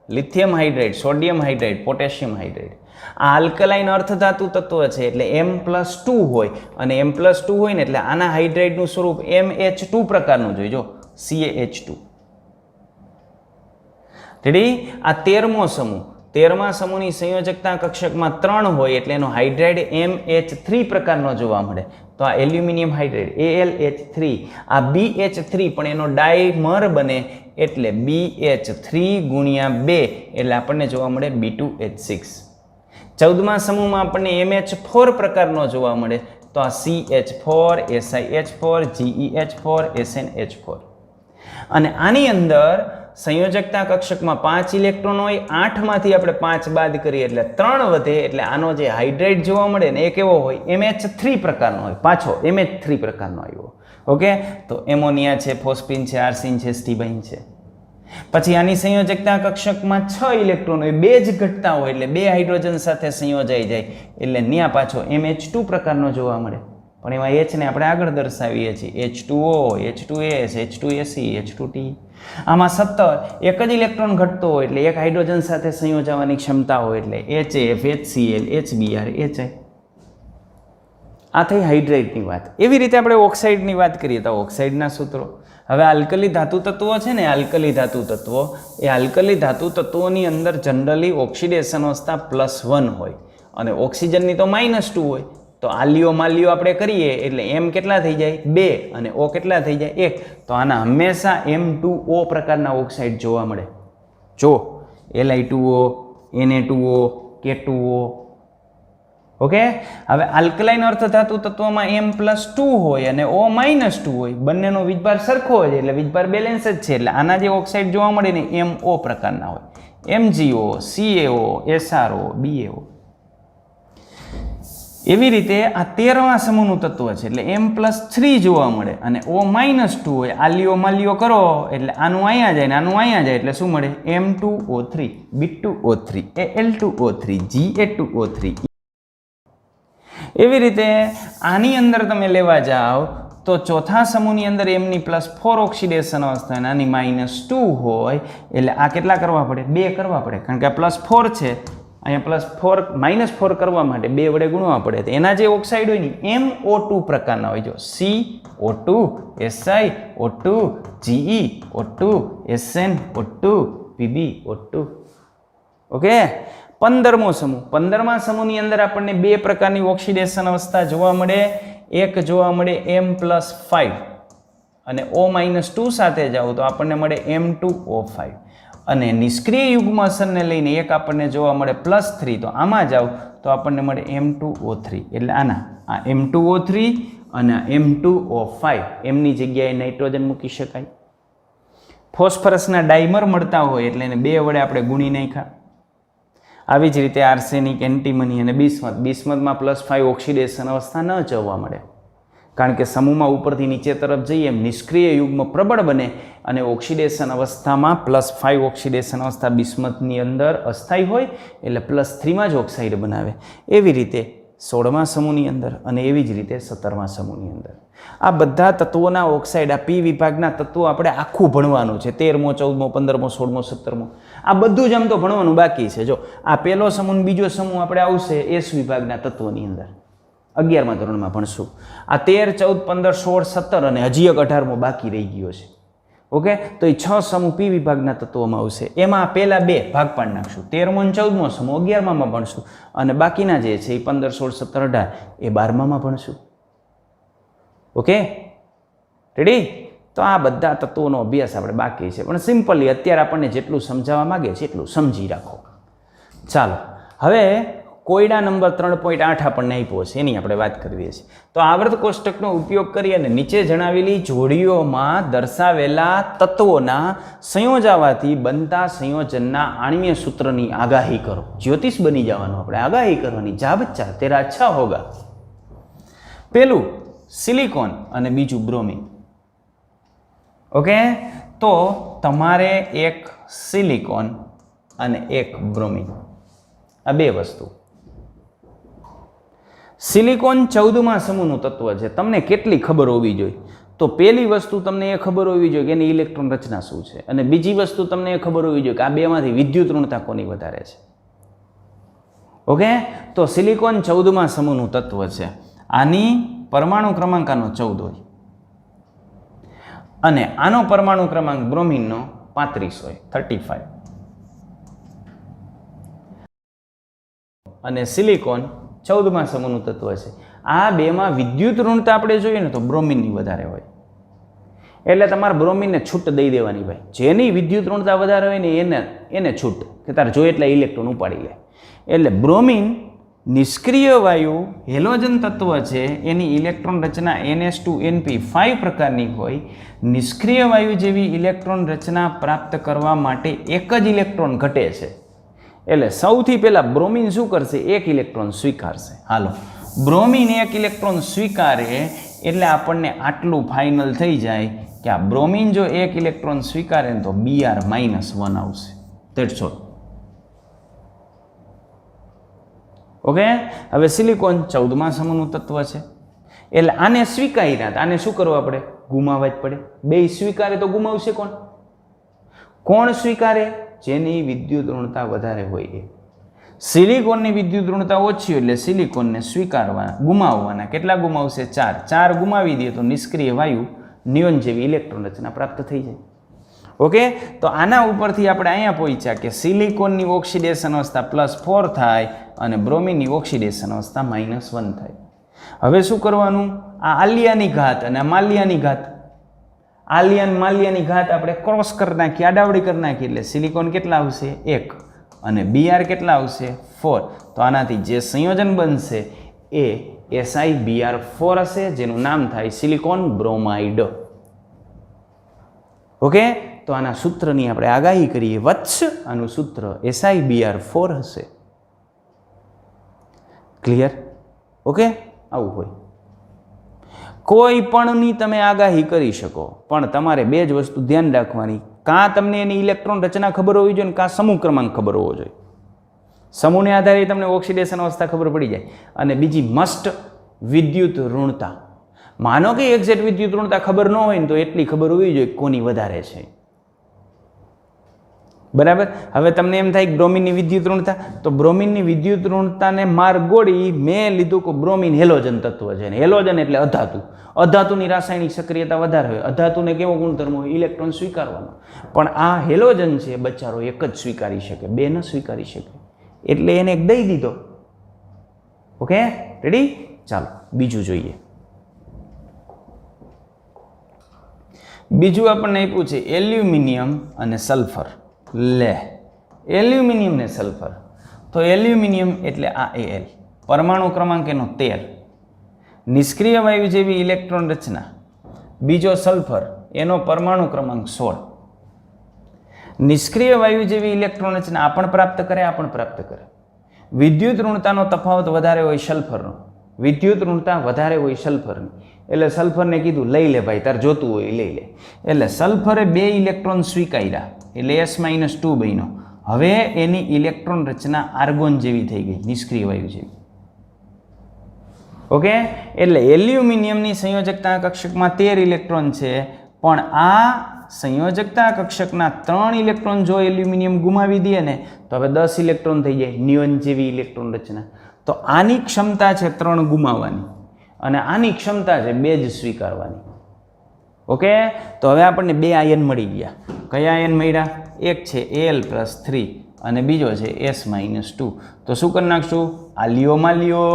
lithium hydride, sodium hydride, potassium hydride. આ આલ્કલાઇન અર્ધધાતુ તત્વ છે એટલે M+2 હોય, અને M+2 હોય ને એટલે આના હાઇડ્રાઇડનું સ્વરૂપ MH2 પ્રકારનું જોઈએ. જો CaH2. રેડી? આ 13મો સમૂહ, 13મા સમૂહની સંયોજકતા કક્ષકમાં 3 હોય એટલે એનો હાઇડ્રાઇડ MH3 પ્રકારનો જોવા મળે. તો આ એલ્યુમિનિયમ હાઇડ્રાઇડ AlH3, આ BH3 પણ એનો ડાયમર બને એટલે BH3 × 2 એટલે આપણને જોવા મળે B2H6. 14મા સમૂહમાં આપણને MH4 પ્રકારનો જોવા મળે. તો આ CH4, SiH4, GeH4, SnH4. અને આની અંદર સંયોજકતા કક્ષકમાં 5 ઇલેક્ટ્રોન હોય, 8માંથી આપણે 5 બાદ કરીએ એટલે 3 વધે. એટલે આનો જે હાઇડ્રાઇડ જોવા મળે ને એ કેવો હોય? MH3 પ્રકારનો હોય. પાછો MH3 પ્રકારનો આવ્યો. ઓકે, તો એમોનિયા છે, ફોસ્ફીન છે, આર્સિન છે, સ્ટીબાઇન છે. પછી આની સંયોજકતા કક્ષકમાં 6 ઇલેક્ટ્રોન હોય, 2 જ ઘટતા હોય એટલે 2 હાઇડ્રોજન સાથે સંયોજાઈ જાય એટલે ન્યા પાછો MH2 પ્રકારનો જોવા મળે. પણ એમાં H ને આપણે આગળ દર્શાવીએ છીએ. H2O, H2S, H2Se, H2T. આમાં 17 એક જ ઇલેક્ટ્રોન ઘટતો હોય એટલે એક હાઇડ્રોજન સાથે સંયોજવાની ક્ષમતા હોય એટલે HF, HCl, HBr, HI. આ થઈ હાઇડ્રેટની વાત. એવી રીતે આપણે ઓક્સાઇડની વાત કરીએ તો ઓક્સાઇડના સૂત્રો. હવે આલ્કલી ધાતુ તત્વો છે ને, આલ્કલી ધાતુ તત્વો, એ આલ્કલી ધાતુ તત્વોની અંદર જનરલી ઓક્સિડેશન અવસ્થા +1 હોય અને ઓક્સિજનની તો -2 હોય. તો આલિયો માલિયો આપણે કરીએ એટલે એમ કેટલા થઈ જાય 2 અને ઓ કેટલા થઈ જાય 1. તો આના હંમેશા M2O પ્રકારના ઓક્સાઇડ જોવા મળે. જો Li2O, Na2O, K2O. ઓકે, હવે આલ્કલાઇન અર્ધધાતુ તત્વમાં M+2 હોય અને O -2 હોય. બંનેનો વીજભાર સરખો હોય એટલે વીજભાર બેલેન્સ જ છે. એટલે આના જે ઓક્સાઇડ જોવા મળે ને MO પ્રકારના હોય. MgO, CaO, SRO, BaO. એવી રીતે આ 13મા સમૂહનું તત્વ છે એટલે M+3 જોવા મળે અને O -2 હોય. આલિયો માલિયો કરો એટલે આનું અહીંયા જાય ને આનું અહીંયા જાય એટલે શું મળે? M2O3, B2O3, Al2O3, Ga2O3. એવી રીતે આની અંદર તમે લેવા જાઓ તો ચોથા સમૂહની અંદર એમની +4 ઓક્સિડેશન અવસ્થા અને આની -2 હોય એટલે આ કેટલા કરવા પડે? 2 કરવા પડે, કારણ કે આ +4 છે, અહીંયા -4 કરવા માટે 2 વડે ગુણવા પડે. તો એના જે ઓક્સાઇડ હોય ને MO2 પ્રકારના હોય. જો CO2, SiO2, GeO2, SnO2, PbO2. Okay, 15મો સમૂહ. 15મા સમૂહની અંદર આપણને 2 પ્રકારની ઓક્સિડેશન અવસ્થા જોવા મળે. એક જોવા મળે M+5 અને O -2 સાથે જાઓ તો આપણને મળે M2O5 અને નિષ્ક્રિય યુગ્મ અસરને લઈને એક આપણને જોવા મળે +3. તો આમાં જાઓ તો આપણને મળે M2O3. એટલે આના આ M2O3 અને M2O5 એમની જગ્યાએ નાઇટ્રોજન મૂકી શકાય. ફોસ્ફરસના ડાયમર મળતા હોય એટલે એને 2 વડે આપણે ગુણી નાખ્યા. આવી જ રીતે આર્સેનિક, એન્ટીમની અને બિસ્મથ. બિસ્મથમાં +5 ઓક્સિડેશન અવસ્થા ન જોવા મળે, કારણ કે સમૂહમાં ઉપરથી નીચે તરફ જઈએ એમ નિષ્ક્રિય યુગ્મ પ્રબળ બને અને ઓક્સિડેશન અવસ્થામાં +5 ઓક્સિડેશન અવસ્થા બિસ્મથની અંદર અસ્થાયી હોય એટલે +3માં જ ઓક્સાઇડ બનાવે. એવી રીતે 16મા સમૂહની અંદર અને એવી જ રીતે 17મા સમૂહની અંદર આ બધા તત્વોના ઓક્સાઇડ, આ P વિભાગના તત્વો આપણે આખું ભણવાનું છે. 13મો, 14મો, 15મો, 16મો, 17મો આ બધું જ આમ તો ભણવાનું બાકી છે. જો આ પહેલો સમૂહ, બીજો સમૂહ આપણે આવશે S વિભાગના તત્વોની અંદર 11મા ધોરણમાં ભણશું. આ 13, 14, 15, 16, 17 અને હજી એક 18મો બાકી રહી ગયો છે. ઓકે, તો એ 6 સમૂહ P વિભાગના તત્વોમાં આવશે. એમાં પહેલા 2 ભાગ પાડી નાખશું. 13મો અને 14મો સમૂહ 11મામાં ભણશું અને બાકીના જે છે એ 15, 16, 17, 18 એ 12મામાં ભણશું. Okay, ready? તો આ બધા તત્વોનો અભ્યાસ આપણે બાકી છે, પણ સિમ્પલી અત્યારે આપણને જેટલું સમજાવવા માંગે છે એટલું સમજી રાખો. ચાલો, હવે કોયડા નંબર 3.8 આપણને આપ્યો છે, એની આપણે વાત કરીએ છીએ. તો આવર્ત કોષ્ટકનો ઉપયોગ કરી અને નીચે જણાવેલી જોડીઓમાં દર્શાવેલા તત્વોના સંયોજાવાથી બનતા સંયોજનના આણ્વીય સૂત્રની આગાહી કરો. જ્યોતિષ બની જવાનું આપણે, આગાહી કરવાની. જા બચ્ચા તેરા અચ્છા હોગા. પેલું સિલિકોન અને બીજું બ્રોમિન. ઓકે, તો તમારે એક સિલિકોન અને એક બ્રોમિન, આ 2 વસ્તુ. સિલિકોન 14મા સમૂહનું તત્વ છે. તમને કેટલી ખબર હોવી જોઈએ? તો પહેલી વસ્તુ તમને એ ખબર હોવી જોઈએ કે એની ઇલેક્ટ્રોન રચના શું છે, અને બીજી વસ્તુ તમને એ ખબર હોવી જોઈએ કે આ બેમાંથી વિદ્યુત ઋણતા કોની વધારે છે. ઓકે, તો સિલિકોન 14મા સમૂહનું તત્વ છે. આની પરમાણુ ક્રમાંક આનો 14 હોય અને આનો પરમાણુ ક્રમાંક બ્રોમિનનો 35 હોય, 35. અને સિલિકોન 14મા સમૂહનું તત્વ છે. આ બેમાં વિદ્યુત ઋણતા આપણે જોઈએ ને તો બ્રોમિનની વધારે હોય. એટલે તમારે બ્રોમિનને છૂટ દઈ દેવાની ભાઈ. જેની વિદ્યુત ઋણતા વધારે હોય ને એને છૂટ, કે તારે જોઈએ એટલે ઇલેક્ટ્રોન ઉપાડી લે. એટલે બ્રોમિન નિષ્ક્રિય વાયુ હેલોજન તત્વ છે. એની ઇલેક્ટ્રોન રચના NH2NP5 પ્રકારની હોય. નિષ્ક્રિય વાયુ જેવી ઇલેક્ટ્રોન રચના પ્રાપ્ત કરવા માટે એક જ ઇલેક્ટ્રોન ઘટે છે. એટલે સૌથી પહેલાં બ્રોમિન શું કરશે? એક ઇલેક્ટ્રોન સ્વીકારશે. હાલો, બ્રોમિન એક ઇલેક્ટ્રોન સ્વીકારે એટલે આપણને આટલું ફાઇનલ થઈ જાય કે આ બ્રોમિન જો એક ઇલેક્ટ્રોન સ્વીકારે ને તો Br-1 આવશે. That's all. ઓકે, હવે સિલિકોન 14મા સમૂહનું તત્વ છે. એટલે આને સ્વીકાર્યા, આને શું કરવા પડે? ગુમાવવા જ પડે. 2 સ્વીકારે તો ગુમાવશે કોણ? કોણ સ્વીકારે? જેની વિદ્યુત ઋણતા વધારે હોય એ. સિલિકોનની વિદ્યુત ઋણતા ઓછી એટલે સિલિકોનને ગુમાવવાના. કેટલા ગુમાવશે? 4. 4 ગુમાવી દે તો નિષ્ક્રિય વાયુ નિયોન જેવી ઇલેક્ટ્રોન રચના પ્રાપ્ત થઈ જાય. ઓકે, તો આના ઉપરથી આપણે અહીંયા પહોંચ્યા કે સિલિકોનની ઓક્સિડેશન અવસ્થા +4 થાય અને બ્રોમિનની ઓક્સિડેશન અવસ્થા -1 થાય. હવે શું કરવાનું? આ આલિયાની ઘાત અને માલ્યાની ઘાત, માલ્યાની ઘાત આપણે ક્રોસ કરી નાખીએ, આડાવડી કરી નાખીએ એટલે સિલિકોન કેટલા આવશે? 1 અને Br કેટલા આવશે? 4. તો આનાથી જે સંયોજન બનશે એ SiBr4 હશે, જેનું નામ થાય સિલિકોન બ્રોમાઇડ. ઓકે, તો આના સૂત્રની આપણે આગાહી કરીએ. વત્સ આનું સૂત્ર SiBr4 હશે. ક્લિયર? ઓકે, આવું હોય. કોઈ પણની તમે આગાહી કરી શકો, પણ તમારે બે જ વસ્તુ ધ્યાન રાખવાની. કાં તમને એની ઇલેક્ટ્રોન રચના ખબર હોવી જોઈએ, કાં સમૂહ ક્રમાંક ખબર હોવો જોઈએ. સમૂહને આધારે તમને ઓક્સિડેશન અવસ્થા ખબર પડી જાય. અને બીજી મસ્ટ વિદ્યુત ઋણતા. માનો કે એક્ઝેક્ટ વિદ્યુત ઋણતા ખબર ન હોય ને તો એટલી ખબર હોવી જોઈએ કોની વધારે છે. બરાબર. હવે તમને એમ થાય કે બ્રોમિનની વિદ્યુત ઋણતા, તો બ્રોમિનની વિદ્યુત ઋણતાને માર્ગ ગોળી મેં લીધું કે બ્રોમિન હેલોજન તત્વ છે. હેલોજન એટલે અધાતુ. અધાતુની રાસાયણિક સક્રિયતા વધારે હોય. અધાતુને કેવો ગુણધર્મ હોય? ઇલેક્ટ્રોન સ્વીકારવાનો. પણ આ હેલોજન છે બચારો એક જ સ્વીકારી શકે, બે ન સ્વીકારી શકે, એટલે એને એક દઈ દીધો. Okay, ready? ચાલો બીજું જોઈએ. બીજું આપણને આપ્યું છે એલ્યુમિનિયમ અને સલ્ફર. લે, એલ્યુમિનિયમ ને સલ્ફર. તો એલ્યુમિનિયમ એટલે આ Al, પરમાણુ ક્રમાંક એનો 13, નિષ્ક્રિય વાયુ જેવી ઇલેક્ટ્રોન રચના. બીજો સલ્ફર, એનો પરમાણુ ક્રમાંક 16. નિષ્ક્રિય વાયુ જેવી ઇલેક્ટ્રોન રચના આ પણ પ્રાપ્ત કરે. વિદ્યુત ઋણતાનો તફાવત વધારે હોય સલ્ફરનો. વિદ્યુત ઋણતા વધારે હોય સલ્ફરની. એટલે સલ્ફરને કીધું લઈ લે ભાઈ, તાર જોતું હોય લઈ લે. એટલે સલ્ફરે 2 ઇલેક્ટ્રોન સ્વીકાર્યા એટલે S-2 બન્યો. હવે એની ઇલેક્ટ્રોન રચના આર્ગોન જેવી થઈ ગઈ, નિષ્ક્રિય વાયુ જેવી. ઓકે, એટલે એલ્યુમિનિયમની સંયોજકતા કક્ષકમાં 13 ઇલેક્ટ્રોન છે, પણ આ સંયોજકતા કક્ષકના 3 ઇલેક્ટ્રોન જો એલ્યુમિનિયમ ગુમાવી દે ને તો હવે 10 ઇલેક્ટ્રોન થઈ જાય, નિયોન જેવી ઇલેક્ટ્રોન રચના. તો આની ક્ષમતા છે 3 ગુમાવવાની અને આની ક્ષમતા છે 2 જ સ્વીકારવાની. ઓકે, તો હવે આપણને 2 આયન મળી ગયા. કયા આયન મળ્યા? એક છે Al+3 અને બીજો છે S-2. તો શું કરી નાખશું? આ લિયોમાં લિયો.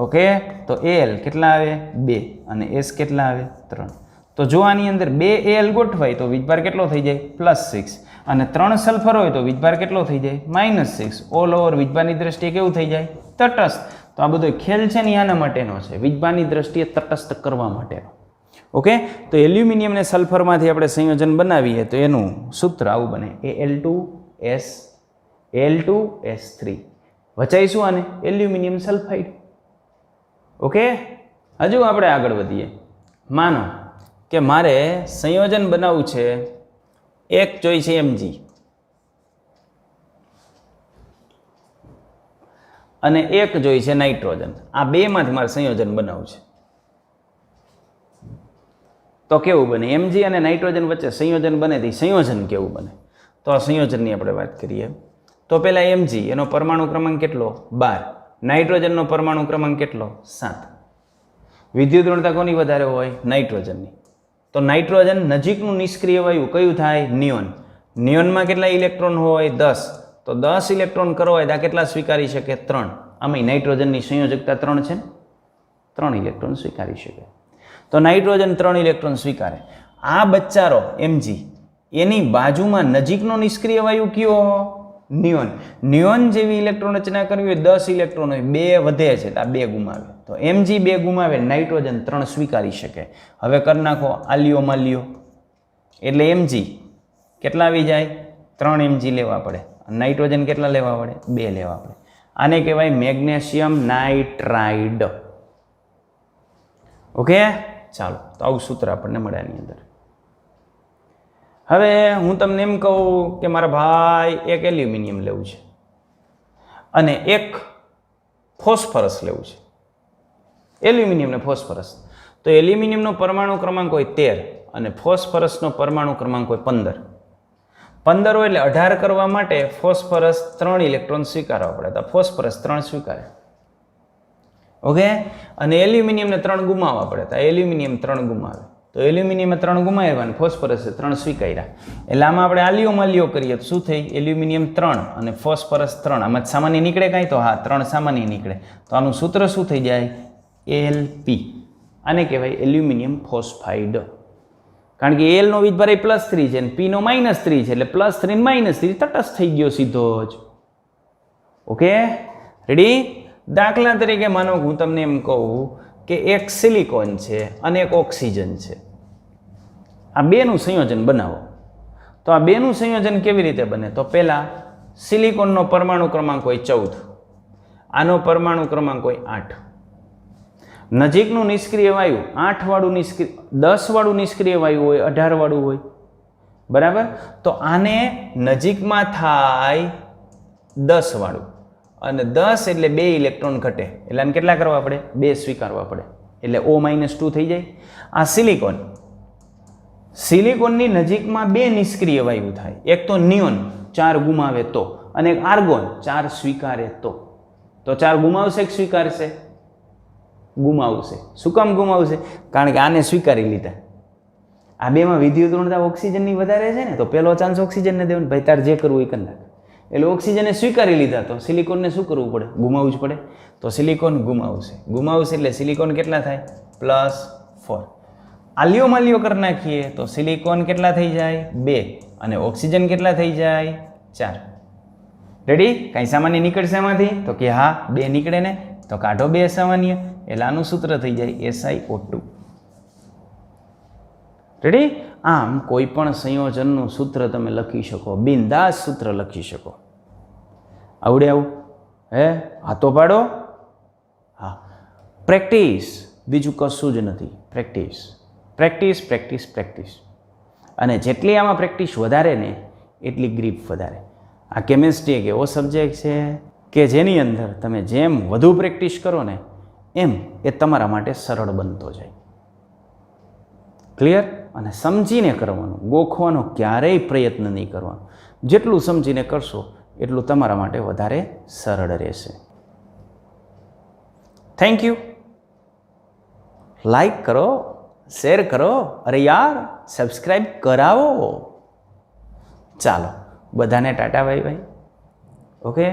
ઓકે, તો Al કેટલા આવે? 2 અને S કેટલા આવે? 3. તો જો આની અંદર 2 Al ગોઠવાય તો વીજભાર કેટલો થઈ જાય? +6. અને 3 સલ્ફર હોય તો વીજભાર કેટલો થઈ જાય? -6. ઓલ ઓવર વીજભારની દ્રષ્ટિએ કેવું થઈ જાય? તટસ્થ. તો આ બધો ખેલ છે ને આના માટેનો છે, વીજભારની દ્રષ્ટિએ તટસ્થ કરવા માટેનો. ઓકે, તો એલ્યુમિનિયમ ને સલ્ફરમાંથી આપણે સંયોજન બનાવીએ તો એનું સૂત્ર આવું બને Al2S3. વચાઈશું આને એલ્યુમિનિયમ સલ્ફાઇડ. ઓકે, હજુ આપણે આગળ વધીએ. માનો કે મારે સંયોજન બનાવવું છે, એક જોઈ છે Mg અને એક જોઈ છે નાઇટ્રોજન. આ બેમાંથી મારે સંયોજન બનાવવું છે. તો કેવું બને? Mg અને નાઇટ્રોજન વચ્ચે સંયોજન બને તો સંયોજન કેવું બને? તો આ સંયોજનની આપણે વાત કરીએ. તો પહેલા Mg એનો પરમાણુ ક્રમાંક કેટલો? 12. નાઇટ્રોજનનો પરમાણુ ક્રમાંક કેટલો? 7. વિદ્યુત ઋણતા કોની વધારે હોય? નાઇટ્રોજનની. તો નાઇટ્રોજન નજીકનું નિષ્ક્રિય વાયુ કયું થાય? નિયોન. નિયોનમાં કેટલા ઇલેક્ટ્રોન હોય? 10. તો 10 ઇલેક્ટ્રોન કરવો હોય તો આ કેટલા સ્વીકારી શકે? 3. આમાં નાઇટ્રોજનની સંયોજકતા 3 છે ને, 3 ઇલેક્ટ્રોન સ્વીકારી શકે. તો નાઇટ્રોજન 3 ઇલેક્ટ્રોન સ્વીકારે. આ બચ્ચારો Mg એની બાજુમાં નજીકનો નિષ્ક્રિય વાયુ કયો? નિયોન. નિયોન જેવી ઇલેક્ટ્રોન રચના કરવી હોય 10 ઇલેક્ટ્રોન હોય, 2 વધે છે તો આ 2 ગુમાવે. તો Mg 2 ગુમાવે, નાઇટ્રોજન 3 સ્વીકારી શકે. હવે કરી નાખો આલિયોમાં લિયો, એટલે Mg કેટલા આવી જાય? 3 Mg લેવા પડે. નાઇટ્રોજન કેટલા લેવા પડે? 2 લેવા પડે. આને કહેવાય મેગ્નેશિયમ નાઇટ્રાઇડ. ઓકે, ચાલો, તો આવું સૂત્ર આપણને મળે આની અંદર. હવે હું તમને એમ કહું કે મારા ભાઈ એક એલ્યુમિનિયમ લેવું છે અને એક ફોસ્ફરસ લેવું છે. એલ્યુમિનિયમ ને ફોસ્ફરસ. તો એલ્યુમિનિયમનો પરમાણુ ક્રમાંક હોય 13 અને ફોસ્ફરસનો પરમાણુ ક્રમાંક હોય 15. 15 હોય એટલે 18 કરવા માટે ફોસ્ફરસ 3 ઇલેક્ટ્રોન સ્વીકારવા પડે, તો ફોસ્ફરસ 3 સ્વીકારે. ઓકે, અને એલ્યુમિનિયમને 3 ગુમાવવા પડે, તો એલ્યુમિનિયમ 3 ગુમાવે, તો એલ્યુમિનિયમ 3 ગુમાવ્યા અને ફોસ્ફરસે 3 સ્વીકાર્યા. એટલે આમાં આપણે આલ્યો કરીએ તો શું થઈ? એલ્યુમિનિયમ 3 અને ફોસ્ફરસ 3. આમાં સામાન્ય નીકળે કાંઈ? તો હા, 3 સામાન્ય નીકળે. તો આનું સૂત્ર શું થઈ જાય? Lp. આને કહેવાય એલ્યુમિનિયમ ફોસ્ફાઇડ. કારણ કે એલનો વીજભાર +3 છે અને પીનો -3 છે, એટલે +3 ને -3 તટસ્થ થઈ ગયો સીધો જ. Okay, ready? દાખલા તરીકે માનો હું તમને એમ કહું કે એક સિલિકોન છે અને એક ઓક્સિજન છે. આ બેનું સંયોજન બનાવો. તો આ બેનું સંયોજન કેવી રીતે બને? તો પહેલા સિલિકોનનો પરમાણુ ક્રમાંક હોય 14, આનો પરમાણુ ક્રમાંક હોય 8. નજીકનું નિષ્ક્રિય વાયુ 8 વાળું 10 વાળું નિષ્ક્રિય વાયુ હોય, 18 વાળું હોય, બરાબર? તો આને નજીકમાં થાય 10 વાળું, અને 10 એટલે 2 ઇલેક્ટ્રોન ઘટે, એટલે આને કેટલા કરવા પડે? 2 સ્વીકારવા પડે, એટલે O-2 થઈ જાય. આ સિલિકોનની નજીકમાં 2 નિષ્ક્રિય વાયુ થાય, એક તો નિયોન 4 ગુમાવે તો, અને એક આર્ગોન 4 સ્વીકારે તો 4 ગુમાવશે કે સ્વીકારશે? ગુમાવશે. શું કામ ગુમાવશે? કારણ કે આને સ્વીકારી લીધા. આ બેમાં વિદ્યુત ઋણતા ઓક્સિજનની વધારે છે ને, તો પહેલો ચાન્સ ઓક્સિજનને દેવાનો, ભાઈ તાર જે કરવું એ કરી નાખ. એટલે ઓક્સિજને સ્વીકારી લીધા, તો સિલિકોનને શું કરવું પડે? ગુમાવવું જ પડે. તો સિલિકોન ગુમાવશે એટલે સિલિકોન કેટલા થાય? +4. આલ્યો કરી નાખીએ તો સિલિકોન કેટલા થઈ જાય? 2, અને ઓક્સિજન કેટલા થઈ જાય? 4. રેડી? કાંઈ સામાન્ય નીકળશે એમાંથી? તો કે હા, 2 નીકળે ને, તો કાઢો 2 સામાન્ય, એટલે આનું સૂત્ર થઈ જાય SiO2. રેડી? આમ કોઈ પણ સંયોજનનું સૂત્ર તમે લખી શકો, બિંદાસ સૂત્ર લખી શકો. આવડે આવું? હે? હાથો પાડો. હા, પ્રેક્ટિસ, બીજું કશું જ નથી. પ્રેક્ટિસ. અને જેટલી આમાં પ્રેક્ટિસ વધારે ને એટલી ગ્રીપ વધારે. આ કેમિસ્ટ્રી એક એવો સબ્જેક્ટ છે કે જેની અંદર તમે જેમ વધુ પ્રેક્ટિસ કરો ને એમ એ તમારા માટે સરળ બનતો જાય. ક્લિયર? અને સમજીને કરવાનું, ગોખવાનો ક્યારેય પ્રયત્ન નહીં કરવાનો. જેટલું સમજીને કરશો એટલું તમારા માટે વધારે સરળ રહેશે. Thank you. લાઈક કરો, શેર કરો, અરે યાર સબસ્ક્રાઈબ કરાવો. ચાલો બધાને ટાટા બાય બાય. ઓકે.